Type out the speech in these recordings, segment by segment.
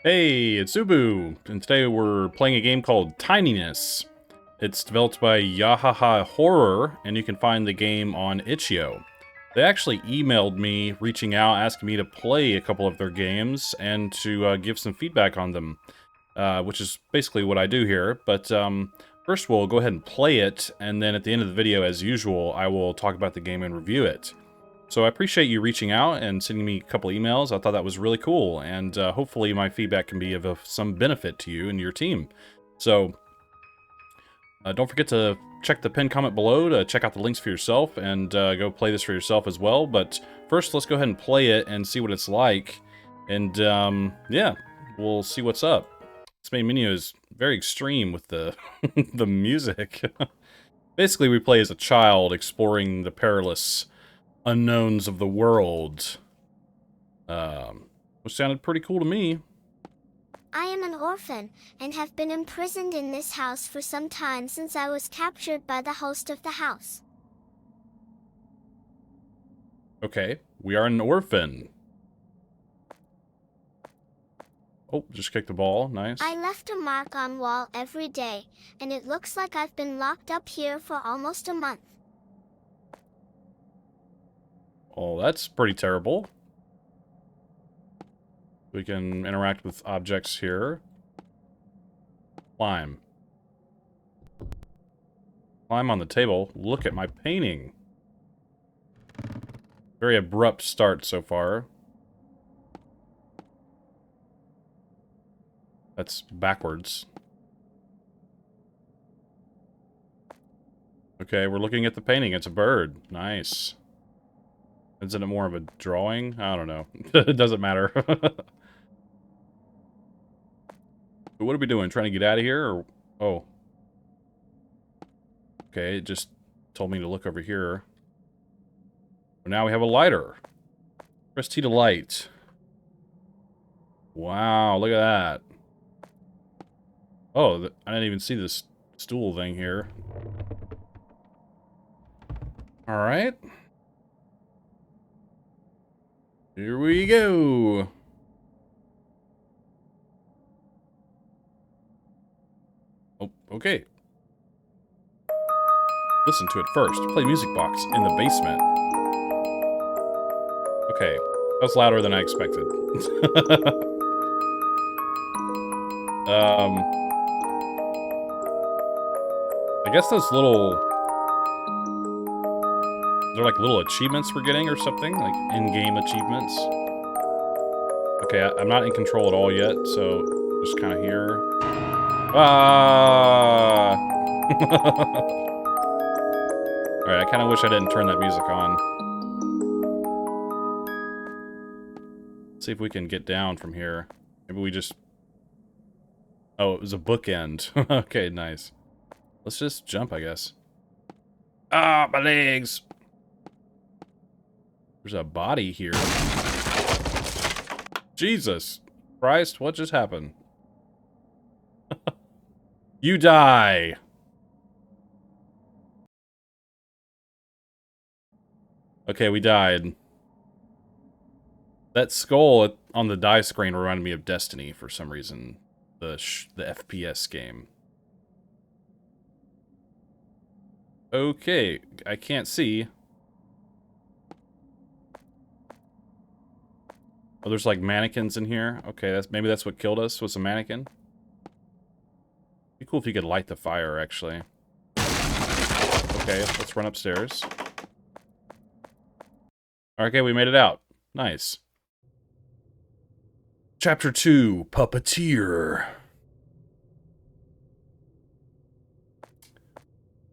Hey, it's Ubu, and today we're playing a game called Tininess. It's developed by Yahaha Horror, and you can find the game on itch.io. They actually emailed me, reaching out, asking me to play a couple of their games, and to give some feedback on them, which is basically what I do here. But first we'll go ahead and play it, and then at the end of the video, as usual, I will talk about the game and review it. So I appreciate you reaching out and sending me a couple emails. I thought that was really cool, and hopefully my feedback can be of some benefit to you and your team. So don't forget to check the pinned comment below to check out the links for yourself and go play this for yourself as well. But first, let's go ahead and play it and see what it's like. And yeah, we'll see what's up. This main menu is very extreme with the the music. Basically, we play as a child exploring the perilous unknowns of the world. Which sounded pretty cool to me. I am an orphan, and have been imprisoned in this house for some time since I was captured by the host of the house. Okay, we are an orphan. Oh, just kicked the ball, nice. I left a mark on wall every day, and it looks like I've been locked up here for almost a month. Oh, that's pretty terrible. We can interact with objects here. Climb. Climb on the table. Look at my painting. Very abrupt start so far. That's backwards. Okay, we're looking at the painting. It's a bird. Nice. Isn't it more of a drawing? I don't know. It doesn't matter. But what are we doing? Trying to get out of here? Or... Oh. Okay, it just told me to look over here. But now we have a lighter. Press T to light. Wow, look at that. Oh, I didn't even see this stool thing here. Alright. Here we go. Oh, okay. Listen to it first. Play music box in the basement. Okay. That's louder than I expected. I guess those little... They're like little achievements we're getting or something? Like in-game achievements? Okay, I'm not in control at all yet, so just kind of here. Ah! Alright, I kind of wish I didn't turn that music on. Let's see if we can get down from here. Maybe we just... Oh, it was a bookend. Okay, nice. Let's just jump, I guess. Ah, my legs! There's a body here. Jesus Christ, what just happened? You die! Okay, we died. That skull on the die screen reminded me of Destiny for some reason. The FPS game. Okay, I can't see. Oh, there's like mannequins in here. Okay, maybe that's what killed us, was a mannequin. Be cool if you could light the fire, actually. Okay, let's run upstairs. Okay, we made it out. Nice. Chapter 2, Puppeteer.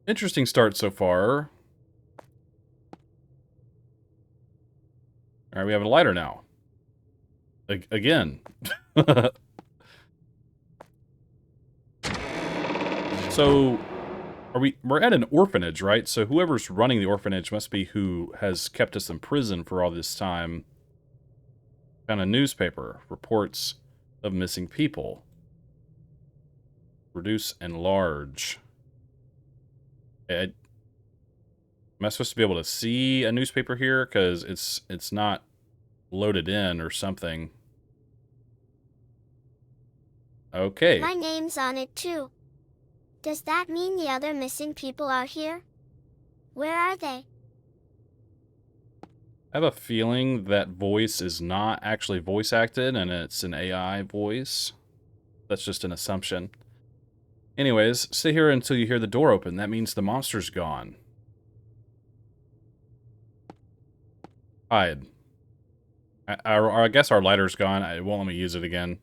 Interesting start so far. Alright, we have a lighter now. Again. So, we're at an orphanage, right? So whoever's running the orphanage must be who has kept us in prison for all this time. Found a newspaper. Reports of missing people. Reduce and large. Am I supposed to be able to see a newspaper here? Because it's not loaded in or something. Okay. My name's on it too. Does that mean the other missing people are here? Where are they? I have a feeling that voice is not actually voice acted and it's an AI voice. That's just an assumption. Anyways, stay here until you hear the door open. That means the monster's gone. Hide. I guess our lighter's gone. It won't let me use it again.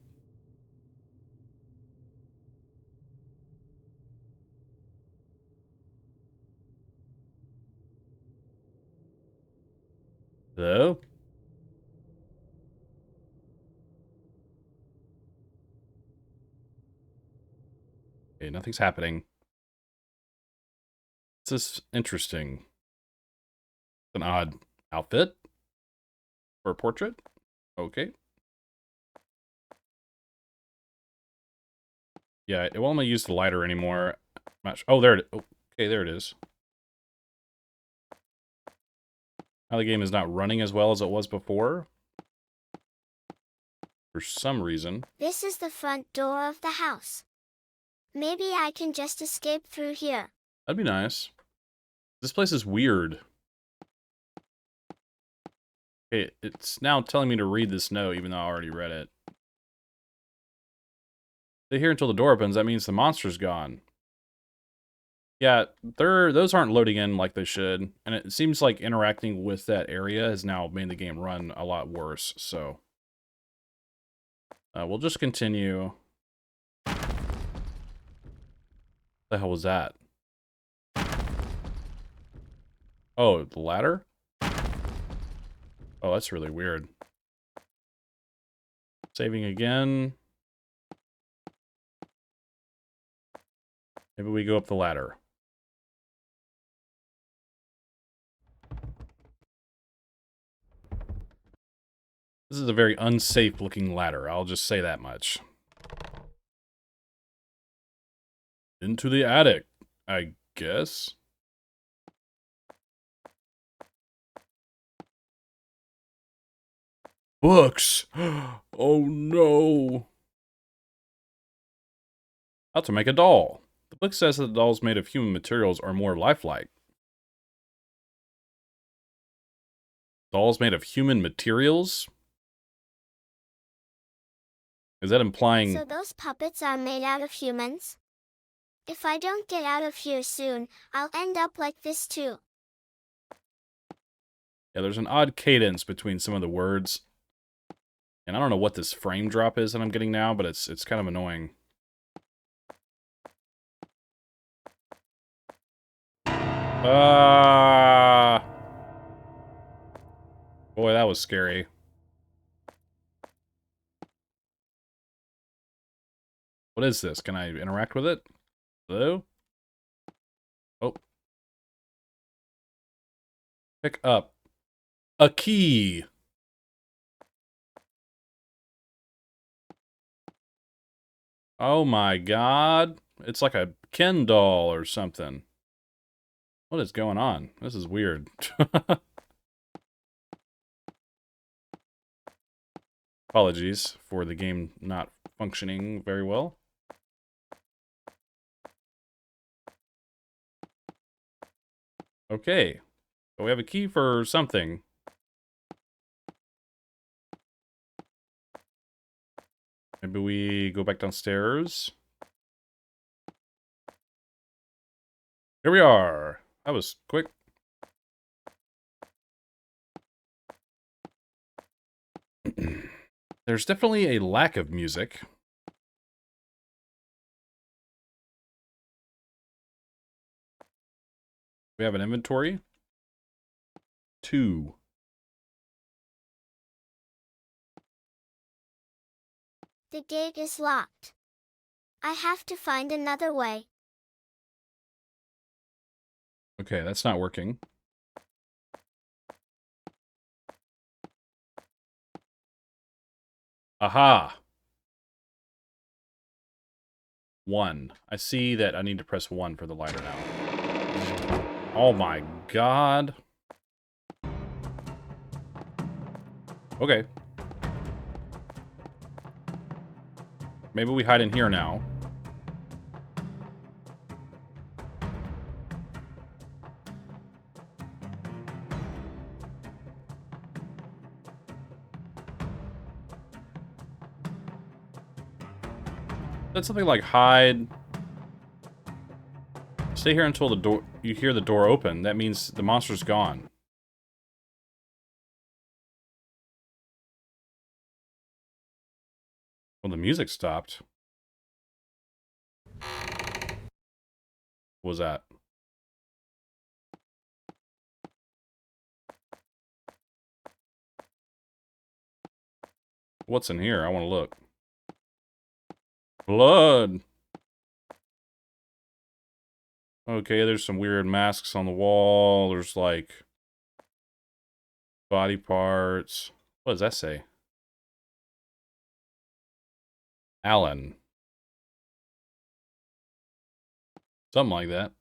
Hello? Okay, nothing's happening. This is interesting. An odd outfit for a portrait. Okay. Yeah, it won't let me use the lighter anymore. Oh, there it is. Okay, there it is. Now the game is not running as well as it was before. For some reason. This is the front door of the house. Maybe I can just escape through here. That'd be nice. This place is weird. Okay, it's now telling me to read this note, even though I already read it. Stay here until the door opens. That means the monster's gone. Yeah, those aren't loading in like they should. And it seems like interacting with that area has now made the game run a lot worse, so... we'll just continue. What the hell was that? Oh, the ladder? Oh, that's really weird. Saving again. Maybe we go up the ladder. This is a very unsafe looking ladder, I'll just say that much. Into the attic, I guess. Books! Oh no! How to make a doll. The book says that the dolls made of human materials are more lifelike. Dolls made of human materials? Is that implying... So those puppets are made out of humans? If I don't get out of here soon, I'll end up like this too. Yeah, there's an odd cadence between some of the words. And I don't know what this frame drop is that I'm getting now, but it's kind of annoying. Boy, that was scary. What is this? Can I interact with it? Hello? Oh. Pick up. A key! Oh my god. It's like a Ken doll or something. What is going on? This is weird. Apologies for the game not functioning very well. Okay. So we have a key for something. Maybe we go back downstairs. Here we are. That was quick. There's definitely a lack of music. We have an inventory. 2. The gate is locked. I have to find another way. Okay, that's not working. Aha! 1. I see that I need to press 1 for the lighter now. Oh my god. Okay. Maybe we hide in here now. That's something like hide. Stay here until the door. You hear the door open. That means the monster's gone. Well, the music stopped. What was that? What's in here? I want to look. Blood! Okay, there's some weird masks on the wall. There's like body parts. What does that say? Alan. Something like that.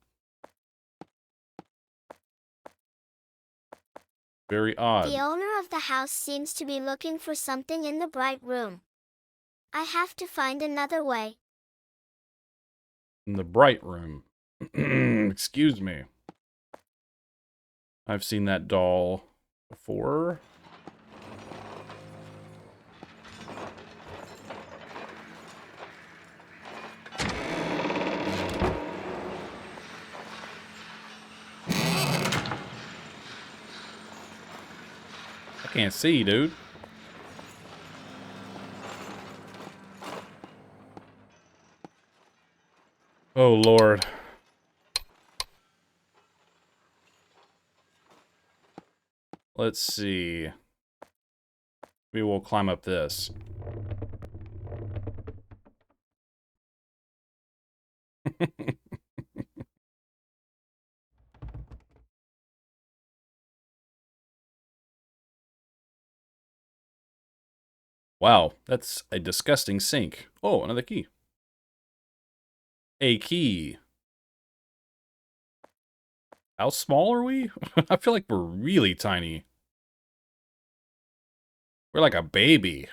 Very odd. The owner of the house seems to be looking for something in the bright room. I have to find another way. In the bright room. Excuse me. I've seen that doll before. I can't see, dude. Oh, Lord. Let's see. Maybe we'll climb up this. Wow, that's a disgusting sink. Oh, another key. A key. How small are we? I feel like we're really tiny. We're like a baby.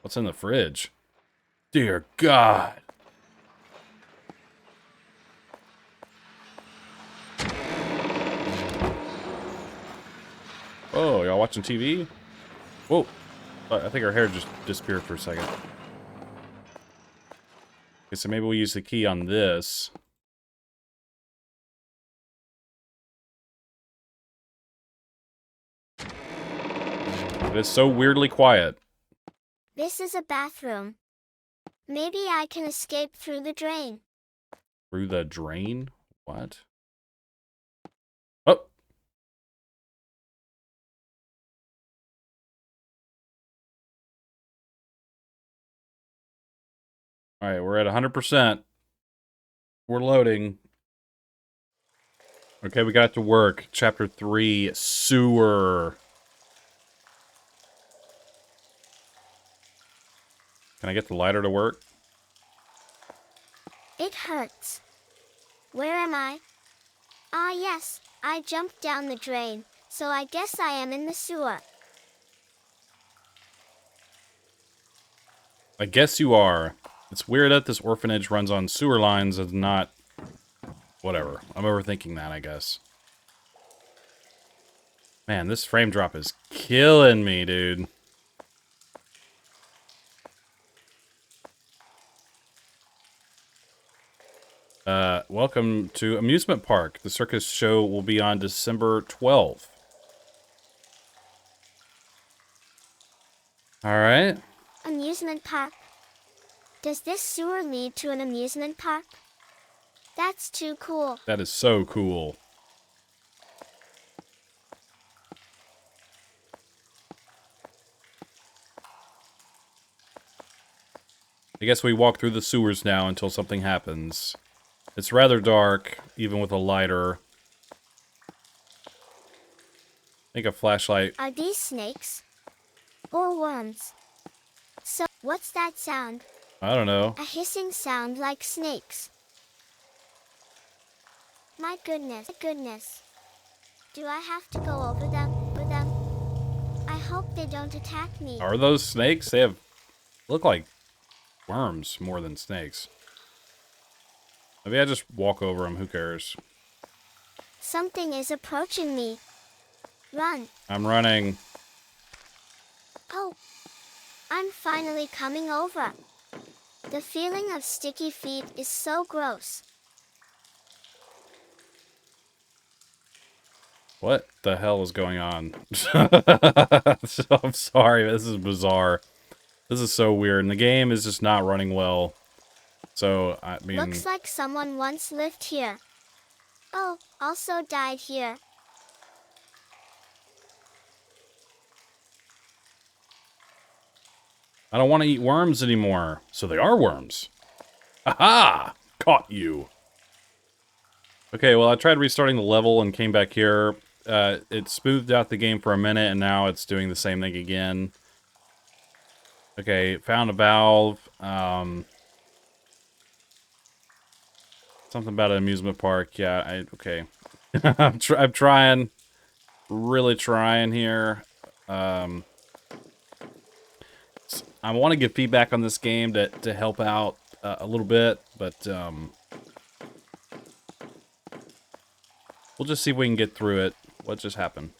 What's in the fridge? Dear God. Oh, y'all watching TV? Whoa. I think our hair just disappeared for a second. Okay, so maybe we'll use the key on this. It is so weirdly quiet. This is a bathroom. Maybe I can escape through the drain. Through the drain? What? Oh! Alright, we're at 100%. We're loading. Okay, we got to work. Chapter 3, Sewer. Can I get the lighter to work? It hurts. Where am I? Ah yes, I jumped down the drain, so I guess I am in the sewer. I guess you are. It's weird that this orphanage runs on sewer lines and not... Whatever. I'm overthinking that, I guess. Man, this frame drop is killing me, dude. Welcome to Amusement Park. The circus show will be on December 12th. Alright. Amusement park? Does this sewer lead to an amusement park? That's too cool. That is so cool. I guess we walk through the sewers now until something happens. It's rather dark, even with a lighter. I think a flashlight. Are these snakes? Or worms? So, what's that sound? I don't know. A hissing sound like snakes. My goodness, goodness. Do I have to go over them? I hope they don't attack me. Are those snakes? They look like worms more than snakes. Maybe I just walk over them. Who cares? Something is approaching me. Run. I'm running. Oh, I'm finally coming over. The feeling of sticky feet is so gross. What the hell is going on? I'm sorry, this is bizarre. This is so weird, and the game is just not running well. So, I mean... Looks like someone once lived here. Oh, also died here. I don't want to eat worms anymore. So they are worms. Aha! Caught you. Okay, well, I tried restarting the level and came back here. It smoothed out the game for a minute, and now it's doing the same thing again. Okay, found a valve. Something about an amusement park. Yeah, okay. I'm trying. Really trying here. I want to give feedback on this game to help out a little bit, but we'll just see if we can get through it. What just happened?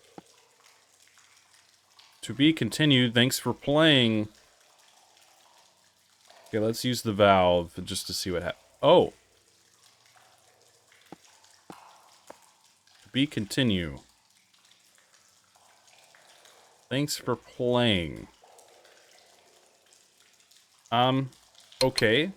To be continued. Thanks for playing. Okay, let's use the valve just to see what happens. Oh. To be continue. Thanks for playing. Okay.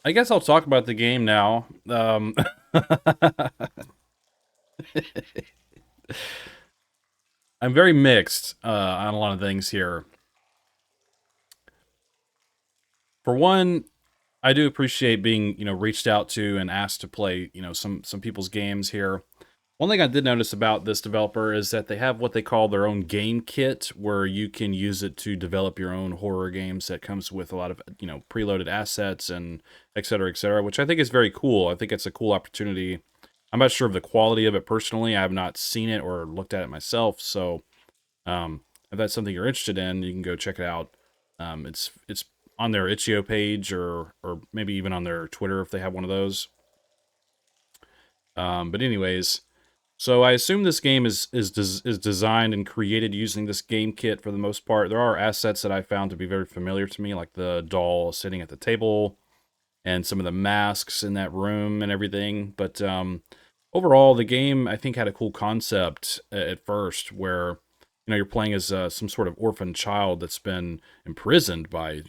I guess I'll talk about the game now. I'm very mixed on a lot of things here. For one, I do appreciate being, reached out to and asked to play, some people's games here. One thing I did notice about this developer is that they have what they call their own game kit, where you can use it to develop your own horror games that comes with a lot of, preloaded assets and et cetera, which I think is very cool. I think it's a cool opportunity. I'm not sure of the quality of it personally. I have not seen it or looked at it myself. So if that's something you're interested in, you can go check it out. It's on their itch.io page or maybe even on their Twitter if they have one of those. But anyways... So I assume this game is designed and created using this game kit for the most part. There are assets that I found to be very familiar to me, like the doll sitting at the table and some of the masks in that room and everything. But overall, the game, I think, had a cool concept at first where, you're playing as some sort of orphan child that's been imprisoned by,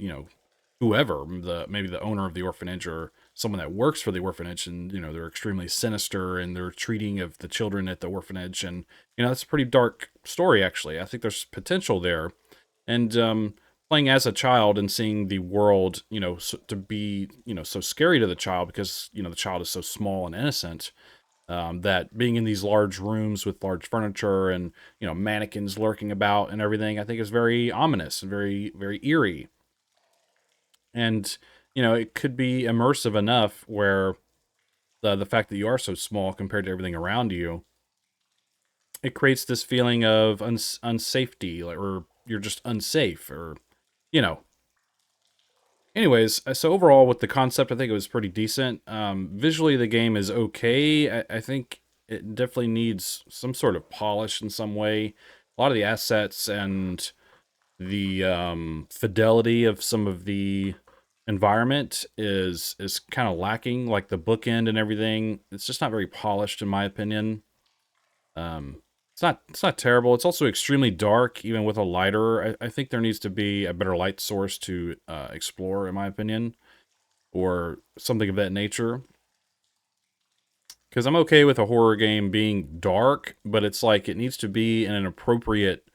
whoever, maybe the owner of the orphanage or someone that works for the orphanage, and they're extremely sinister in their treating of the children at the orphanage, and that's a pretty dark story actually. I think there's potential there, and playing as a child and seeing the world to be so scary to the child because the child is so small and innocent, that being in these large rooms with large furniture and mannequins lurking about and everything, I think is very ominous and very, very eerie. And it could be immersive enough where the fact that you are so small compared to everything around you, it creates this feeling of unsafety, or you're just unsafe, or Anyways, so overall with the concept, I think it was pretty decent. Visually, the game is okay. I think it definitely needs some sort of polish in some way. A lot of the assets and the fidelity of some of the environment is kind of lacking, like the bookend and everything. It's just not very polished in my opinion. It's not terrible. It's also extremely dark, even with a lighter. I think there needs to be a better light source to explore, in my opinion, or something of that nature. Because I'm okay with a horror game being dark, but it's like it needs to be in an appropriate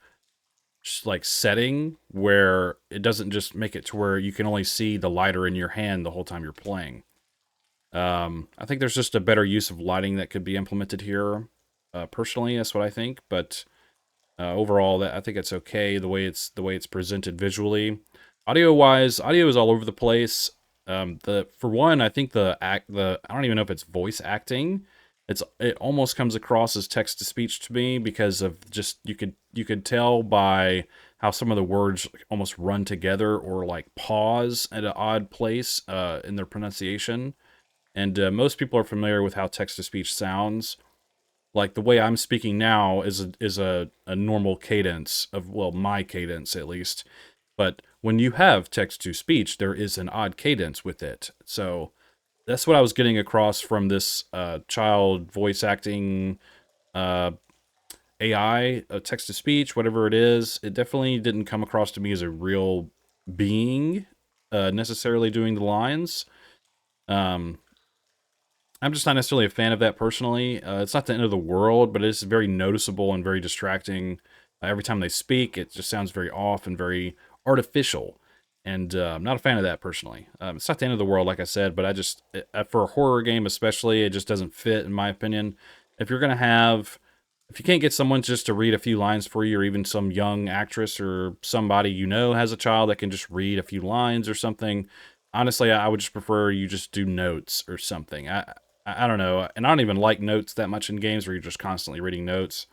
setting where it doesn't just make it to where you can only see the lighter in your hand the whole time you're playing. I think there's just a better use of lighting that could be implemented here. Personally, that's what I think. But overall, I think it's okay the way it's presented visually. Audio-wise, audio is all over the place. The for one, I think the I don't even know if it's voice acting. It almost comes across as text to speech to me because of just you could tell by how some of the words almost run together or like pause at an odd place in their pronunciation. And most people are familiar with how text to speech sounds. Like the way I'm speaking now is a normal cadence of, well, my cadence at least. But when you have text to speech, there is an odd cadence with it. So that's what I was getting across from this child voice acting uh, AI, text to speech, whatever it is. It definitely didn't come across to me as a real being necessarily doing the lines. Um, I'm just not necessarily a fan of that personally. It's not the end of the world, but it's very noticeable and very distracting. Every time they speak, it just sounds very off and very artificial. And I'm not a fan of that personally. It's not the end of the world, like I said, but for a horror game especially, it just doesn't fit, in my opinion. If you're going to have, if you can't get someone just to read a few lines for you, or even some young actress or somebody you know has a child that can just read a few lines or something, honestly, I would just prefer you just do notes or something. I don't know, and I don't even like notes that much in games where you're just constantly reading notes.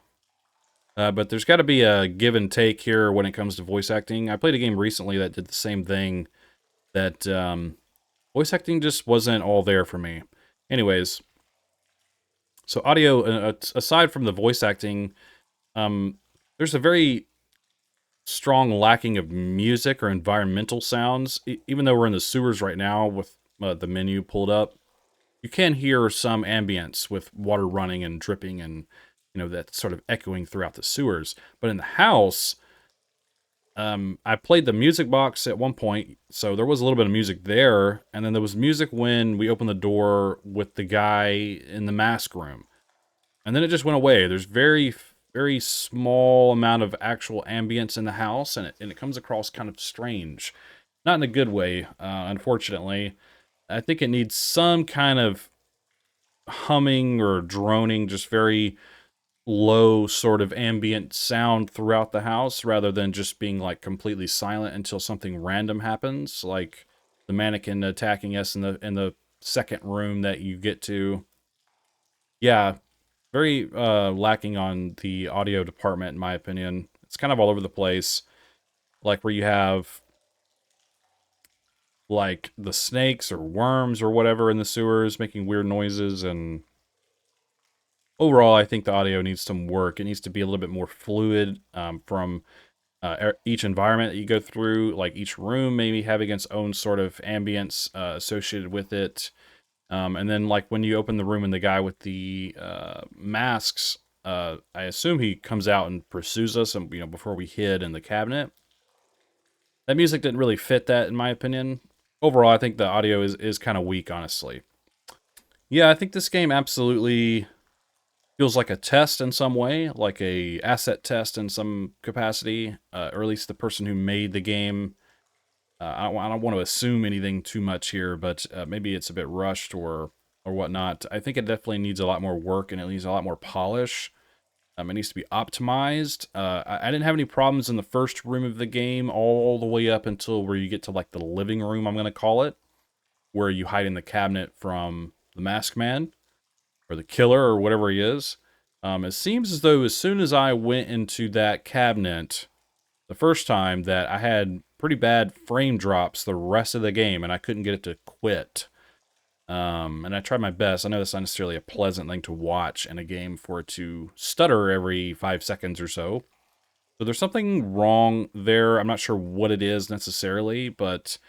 But there's got to be a give and take here when it comes to voice acting. I played a game recently that did the same thing. That voice acting just wasn't all there for me. Anyways, so audio aside from the voice acting, there's a very strong lacking of music or environmental sounds. Even though we're in the sewers right now with the menu pulled up, you can hear some ambience with water running and dripping and that sort of echoing throughout the sewers. But in the house, I played the music box at one point, so there was a little bit of music there, and then there was music when we opened the door with the guy in the mask room, and then it just went away. There's very small amount of actual ambience in the house, and it comes across kind of strange, not in a good way, unfortunately. I think it needs some kind of humming or droning, just very low sort of ambient sound throughout the house rather than just being like completely silent until something random happens, like the mannequin attacking us in the second room that you get to. Yeah, very lacking on the audio department in my opinion. It's kind of all over the place, like where you have like the snakes or worms or whatever in the sewers making weird noises. And overall, I think the audio needs some work. It needs to be a little bit more fluid from each environment that you go through, like each room maybe having its own sort of ambience associated with it. And then, like when you open the room and the guy with the masks, I assume he comes out and pursues us, and before we hid in the cabinet. That music didn't really fit that, in my opinion. Overall, I think the audio is kind of weak, honestly. Yeah, I think this game absolutely feels like a test in some way, like a asset test in some capacity, or at least the person who made the game. I don't want to assume anything too much here, but maybe it's a bit rushed or whatnot. I think it definitely needs a lot more work and it needs a lot more polish. It needs to be optimized. I didn't have any problems in the first room of the game all the way up until where you get to like the living room, I'm going to call it, where you hide in the cabinet from the masked man or the killer or whatever he is. It seems as though as soon as I went into that cabinet the first time, that I had pretty bad frame drops the rest of the game, and I couldn't get it to quit. And I tried my best. I know that's not necessarily a pleasant thing to watch in a game, for it to stutter every 5 seconds or so. So there's something wrong there. I'm not sure what it is necessarily, but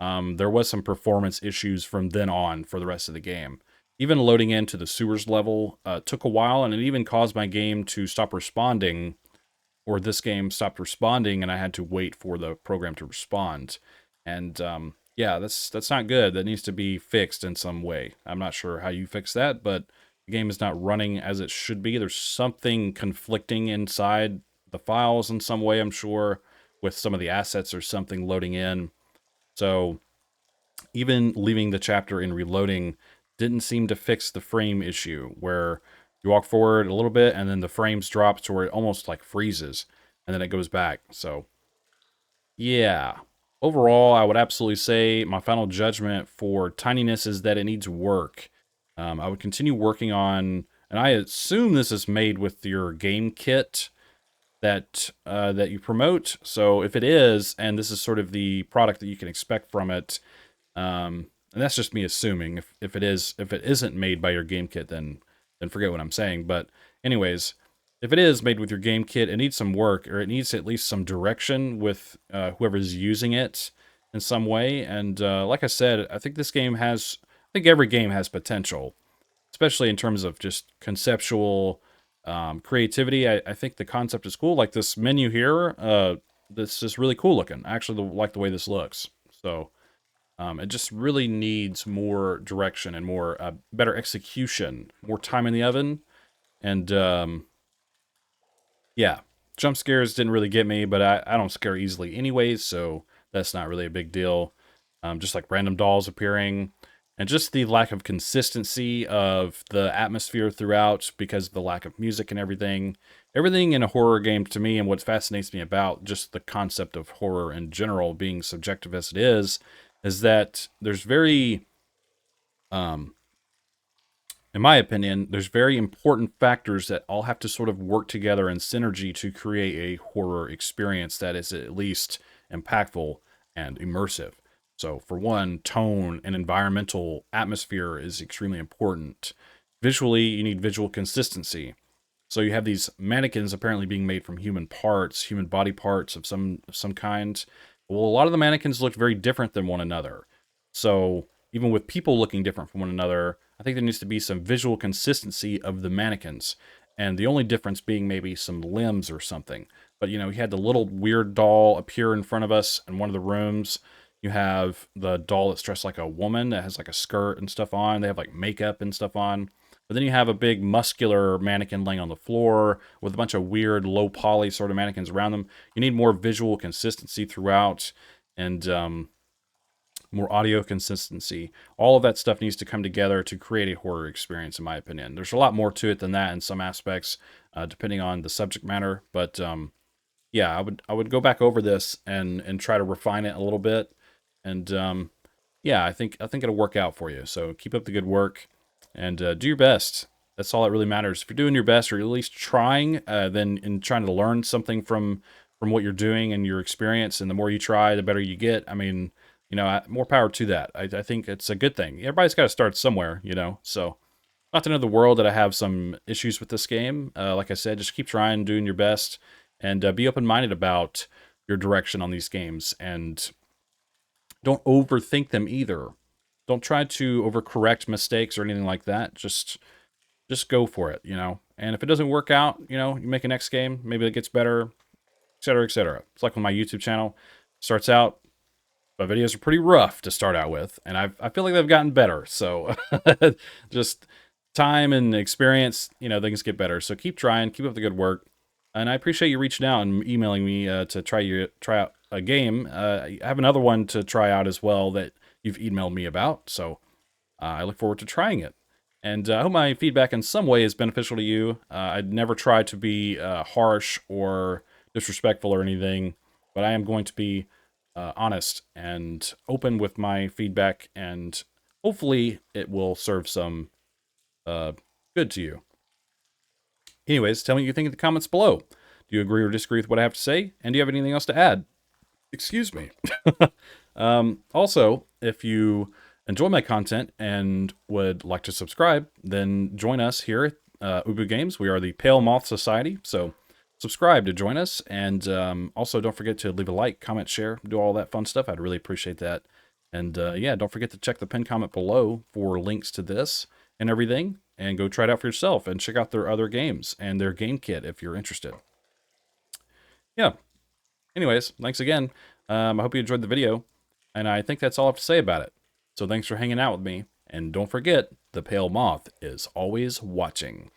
there was some performance issues from then on for the rest of the game. Even loading into the sewers level took a while, and it even caused my game to stop responding, or this game stopped responding, and I had to wait for the program to respond. And yeah, that's not good. That needs to be fixed in some way. I'm not sure how you fix that, but the game is not running as it should be. There's something conflicting inside the files in some way, I'm sure, with some of the assets or something loading in. So even leaving the chapter and reloading didn't seem to fix the frame issue, where you walk forward a little bit and then the frames drop to where it almost like freezes and then it goes back. So yeah, Overall, I would absolutely say my final judgment for Tininess is that it needs work. I would continue working on, and I assume this is made with your game kit that you promote. So if it is, and this is sort of the product that you can expect from it, and that's just me assuming. If it is, if it isn't made by your game kit, then forget what I'm saying. But anyways, if it is made with your game kit, it needs some work, or it needs at least some direction with whoever's using it in some way. And like I said, I think this game has, I think every game has potential, especially in terms of just conceptual creativity. I think the concept is cool. Like this menu here, this is really cool looking. I actually like the way this looks. So it just really needs more direction and more better execution, more time in the oven, and yeah, jump scares didn't really get me, but I don't scare easily anyways, so that's not really a big deal. Just like random dolls appearing, and just the lack of consistency of the atmosphere throughout because of the lack of music and everything. Everything in a horror game to me, and what fascinates me about just the concept of horror in general, being subjective as it is that there's very in my opinion, there's very important factors that all have to sort of work together in synergy to create a horror experience that is at least impactful and immersive. So, for one, tone and environmental atmosphere is extremely important. Visually, you need visual consistency. So you have these mannequins apparently being made from human parts, human body parts of some kind. Well, a lot of the mannequins look very different than one another. So even with people looking different from one another, I think there needs to be some visual consistency of the mannequins. And the only difference being maybe some limbs or something. But you know, you had the little weird doll appear in front of us in one of the rooms. You have the doll that's dressed like a woman that has like a skirt and stuff on. They have like makeup and stuff on. But then you have a big muscular mannequin laying on the floor with a bunch of weird low poly sort of mannequins around them. You need more visual consistency throughout and more audio consistency. All of that stuff needs to come together to create a horror experience, in my opinion. There's a lot more to it than that in some aspects, depending on the subject matter. But yeah, I would go back over this and try to refine it a little bit. And yeah, I think it'll work out for you. So keep up the good work and do your best. That's all that really matters. If you're doing your best, or at least trying, then in trying to learn something from what you're doing and your experience, and the more you try, the better you get. I mean, you know, more power to that. I think it's a good thing. Everybody's got to start somewhere, you know. So not to know the world that I have some issues with this game. Like I said, just keep trying, doing your best, and be open-minded about your direction on these games, and don't overthink them either. Don't try to overcorrect mistakes or anything like that. Just go for it, you know. And if it doesn't work out, you know, you make a next game, maybe it gets better, etc., etc. It's like when my YouTube channel starts out, my videos are pretty rough to start out with, and I feel like they've gotten better. So just time and experience, you know, things get better. So keep trying, keep up the good work, and I appreciate you reaching out and emailing me to try out a game. I have another one to try out as well that you've emailed me about. So I look forward to trying it. And I hope my feedback in some way is beneficial to you. I'd never try to be harsh or disrespectful or anything, but I am going to be honest and open with my feedback, and hopefully it will serve some good to you. Anyways, tell me what you think in the comments below. Do you agree or disagree with what I have to say? And do you have anything else to add? Excuse me. Also, if you enjoy my content and would like to subscribe, then join us here at Ubu Games. We are the Pale Moth Society, so subscribe to join us. And also, don't forget to leave a like, comment, share, do all that fun stuff. I'd really appreciate that. And yeah, don't forget to check the pinned comment below for links to this and everything. And go try it out for yourself and check out their other games and their game kit if you're interested. Yeah. Anyways, thanks again. I hope you enjoyed the video, and I think that's all I have to say about it. So thanks for hanging out with me, and don't forget, the pale moth is always watching.